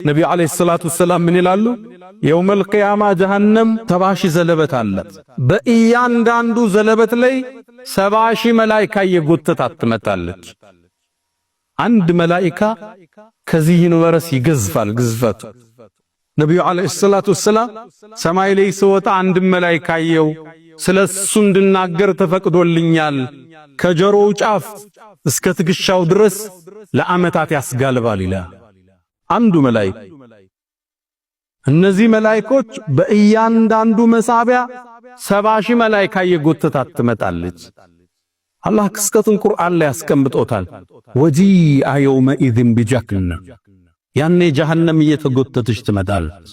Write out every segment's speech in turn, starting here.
ነብዩ አለይሂ ሰላቱ ሰላም ምን ይላሉ? የውመል ቂያማ ጀሃነም 70,000 ዘለበት አላት። በእያንዳንዱ ዘለበት ላይ 70,000 መላእክት እየጎተታት ትመጣለች። አንድ መላእክት ከዚህ ዩኒቨርስ ይገዝፋል ግዝፈቱ። ነብዩ አለይሂ ሰላቱ ሰላም ሰማይ ላይ ሲወጣ አንድ መላእክት አየው፣ ስለሱ እንድናገር ተፈቅዶልኛል፣ ከጆሮው ጫፍ እስከ ትግሻው ድረስ ለዓመታት ያስጋልባል ይላል አንዱ መላእክት። እነዚህ መላእክቶች በእያንዳንዱ መሳቢያ 70,000 መላእክት እየጎተታት ትመጣለች። አላህ ክስተቱን ቁርአን ላይ ያስቀምጦታል። ወጂአ የውመኢዝን ቢጀሃነም፣ ያኔ ጀሃነም እየተጎተተች ትመጣለች።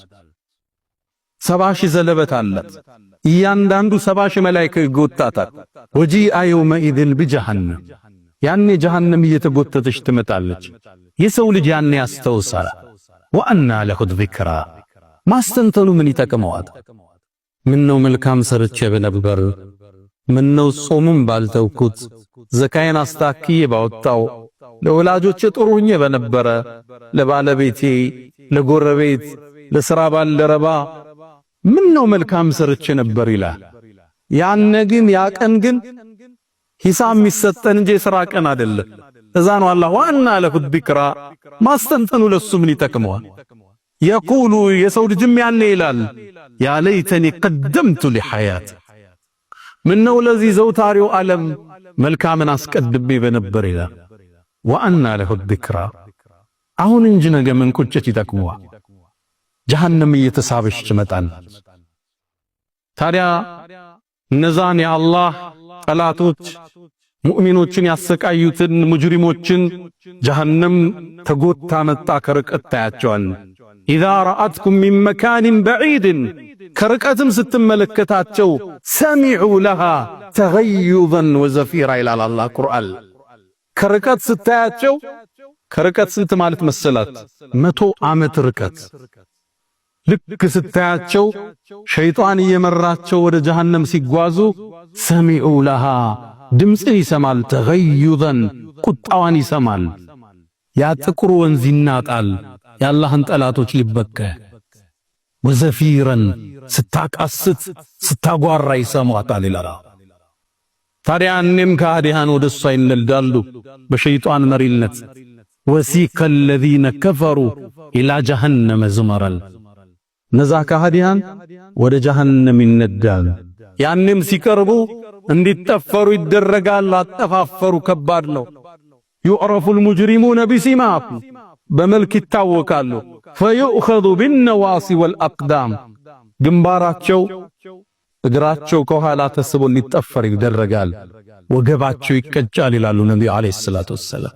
70,000 ዘለበት አላት። እያንዳንዱ 70,000 መላእክት ይጎታታል። ወጂአ የውመኢዝን ቢጀሃነም፣ ያኔ ጀሃነም እየተጎተተች ትመጣለች። የሰው ልጅ ያኔ ያስተውሳል። ወአና ለሁ ዚክራ፣ ማስተንተኑ ምን ይጠቅመዋል? ምነው መልካም ሰርቼ በነበር፣ ምነው ጾሙን ባልተውኩት፣ ዘካዬን አስታክዬ ባወጣው፣ ለወላጆቼ ጥሩ ሆኜ በነበረ፣ ለባለቤቴ፣ ለጎረቤት፣ ለሥራ ባልደረባ ምነው መልካም ሰርቼ ነበር ይላል። ያነ ግን ያቀን ግን ሂሳብ የሚሰጠን እንጂ የሥራ ቀን አይደለም። እዛ ነው አላህ ወአና ለሁ ዚክራ፣ ማስተንተኑ ለሱ ምን ይጠቅመዋል? የቁሉ የሰው ልጅም ያኔ ይላል ያ ለይተኒ ቀደምቱ ሊሐያት፣ ምነው ለዚህ ዘውታሪው ዓለም መልካምን አስቀድሜ በነበር ይላል። ወአና ለሁ ዚክራ፣ አሁን እንጂ ነገ ምን ቁጭት ይጠቅመዋል? ጀሃነም እየተሳበች ትመጣለች። ታዲያ እነዛን የአላህ ጠላቶች ሙእሚኖችን ያሰቃዩትን ሙጅሪሞችን ጀሃነም ተጎታ መጣ ከርቀት ታያቸዋል። ኢዛ ረአትኩም ሚን መካኒን በዒድን፣ ከርቀትም ስትመለከታቸው ሰሚዑ ለሃ ተገዩዘን ወዘፊራ ይላል አላህ ቁርአን። ከርቀት ስታያቸው፣ ከርቀት ስንት ማለት መሰላት? 100 ዓመት ርቀት። ልክ ስታያቸው ሸይጣን እየመራቸው ወደ ጀሃነም ሲጓዙ ሰሚዑ ለሃ ድምፅን ይሰማል፣ ተገዩዘን ቁጣዋን ይሰማል። ያ ጥቁር ወንዝ ይናጣል የአላህን ጠላቶች ሊበቀ፣ ወዘፊረን ስታቃስት ስታጓራ ይሰማታል ይላል። ታዲያ እኔም ከሃዲያን ወደ እሷ ይነዳሉ በሸይጣን መሪነት። ወሲከ الذين كفروا ኢላ ጀሃነመ ዙመረን፣ እነዛ ከሃዲያን ወደ ጀሃነም ይነዳሉ። ያንም ሲቀርቡ እንዲጠፈሩ ይደረጋል። አጠፋፈሩ ከባድ ነው። يعرف المجرمون بسيماهم፣ በመልክ ይታወቃሉ። فيؤخذ بالنواصي والأقدام፣ ግንባራቸው እግራቸው ከኋላ ተስቦ እንዲጠፈር ይደረጋል። ወገባቸው ይቀጫል ይላሉ ነብዩ አለይሂ ሰላቱ ወሰላም።